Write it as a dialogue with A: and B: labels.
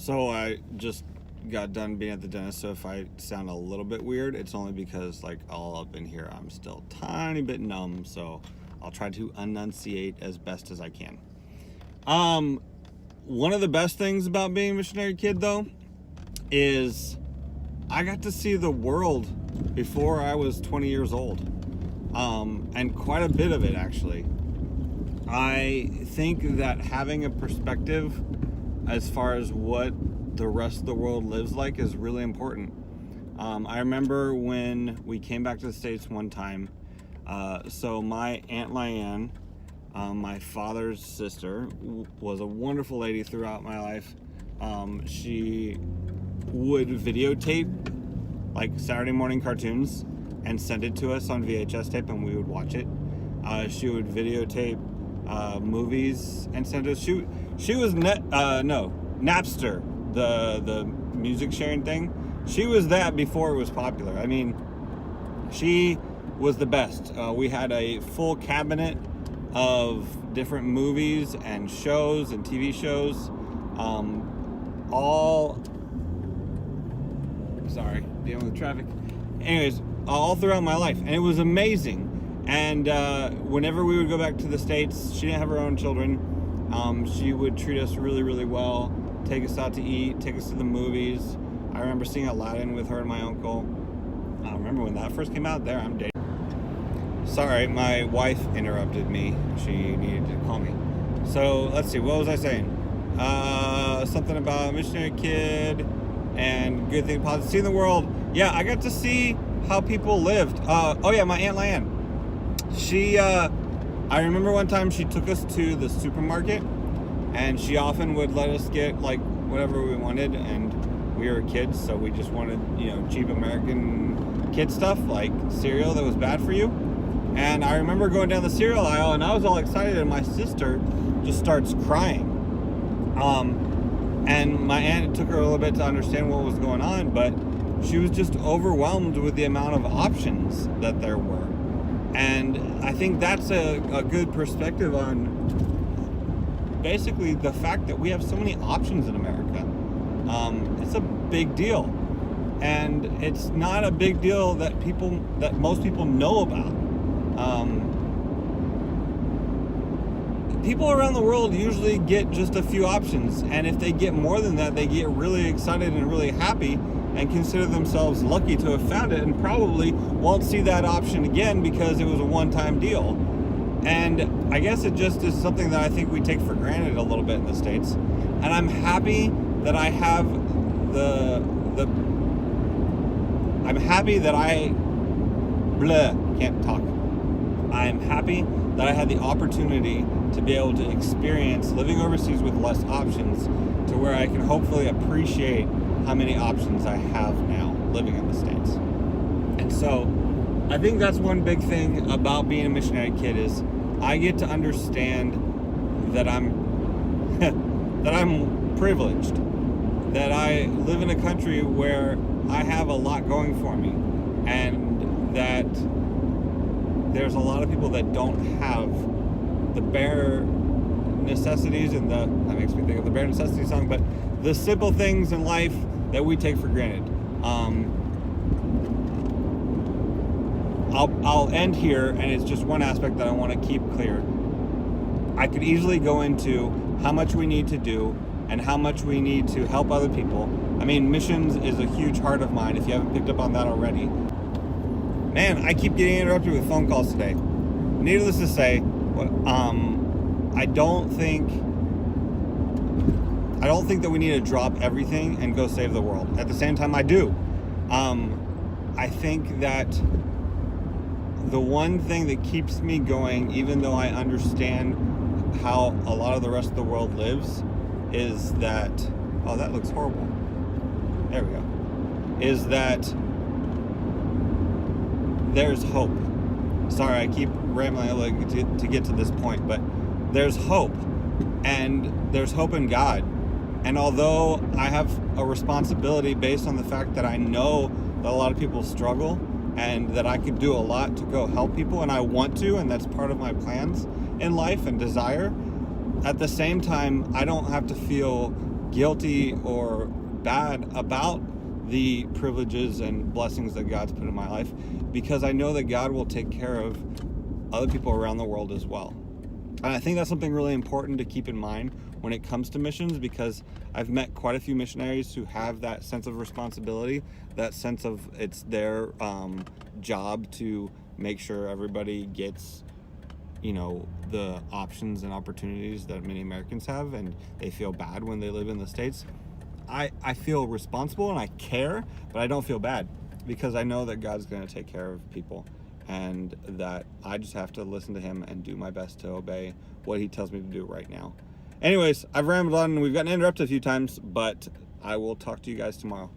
A: So I just got done being at the dentist, so if I sound a little bit weird, it's only because like all up in here I'm still a tiny bit numb, so I'll try to enunciate as best as I can. One of the best things about being a missionary kid though is I got to see the world before I was 20 years old. And quite a bit of it actually. I think that having a perspective as far as what the rest of the world lives like is really important. I remember when we came back to the States one time, so my Aunt Lyanne, my father's sister, was a wonderful lady throughout my life. She would videotape like Saturday morning cartoons and send it to us on VHS tape and we would watch it. She would videotape movies and send us. She was Napster, the music sharing thing. She was that before it was popular. I mean, she was the best. We had a full cabinet of different movies and shows and TV shows, dealing with traffic. Anyways, all throughout my life, and it was amazing. And whenever we would go back to the States, she didn't have her own children. She would treat us really, really well, take us out to eat, take us to the movies. I remember seeing Aladdin with her and my uncle. I remember when that first came out. There, I'm dating. Sorry, my wife interrupted me. She needed to call me. So let's see, what was I saying? Something about a missionary kid and good thing, positive. Seeing the world. Yeah, I got to see how people lived. My Aunt Lyanne. I remember one time she took us to the supermarket, and she often would let us get like whatever we wanted, and we were kids, so we just wanted, cheap American kid stuff like cereal that was bad for you. And I remember going down the cereal aisle, and I was all excited, and my sister just starts crying. And my aunt, it took her a little bit to understand what was going on, but she was just overwhelmed with the amount of options that there were. And I think that's a good perspective on basically the fact that we have so many options in America. It's a big deal. And it's not a big deal that most people know about. People around the world usually get just a few options, and if they get more than that, they get really excited and really happy and consider themselves lucky to have found it, and probably won't see that option again because it was a one-time deal. And I guess it just is something that I think we take for granted a little bit in the States. And I'm happy that I have I'm happy that I'm happy that I had the opportunity to be able to experience living overseas with less options, to where I can hopefully appreciate how many options I have now living in the States. And so I think that's one big thing about being a missionary kid is I get to understand that I'm privileged, that I live in a country where I have a lot going for me, and that there's a lot of people that don't have the bare necessities, and that makes me think of the bare necessities song, but the simple things in life that we take for granted. I'll end here, and it's just one aspect that I want to keep clear. I could easily go into how much we need to do and how much we need to help other people. I mean, missions is a huge heart of mine, if you haven't picked up on that already. Man, I keep getting interrupted with phone calls today. Needless to say, I don't think that we need to drop everything and go save the world. At the same time, I do. I think that the one thing that keeps me going, even though I understand how a lot of the rest of the world lives, is that, oh, that looks horrible. There we go. Is that there's hope. Sorry, I keep rambling to get to this point, but there's hope. And there's hope in God. And although I have a responsibility based on the fact that I know that a lot of people struggle and that I could do a lot to go help people, and I want to, and that's part of my plans in life and desire, at the same time, I don't have to feel guilty or bad about the privileges and blessings that God's put in my life, because I know that God will take care of other people around the world as well. And I think that's something really important to keep in mind when it comes to missions, because I've met quite a few missionaries who have that sense of responsibility, that sense of it's their job to make sure everybody gets, you know, the options and opportunities that many Americans have, and they feel bad when they live in the States. I feel responsible and I care, but I don't feel bad, because I know that God's going to take care of people, and that I just have to listen to him and do my best to obey what he tells me to do right now. Anyways, I've rambled on and we've gotten interrupted a few times, but I will talk to you guys tomorrow.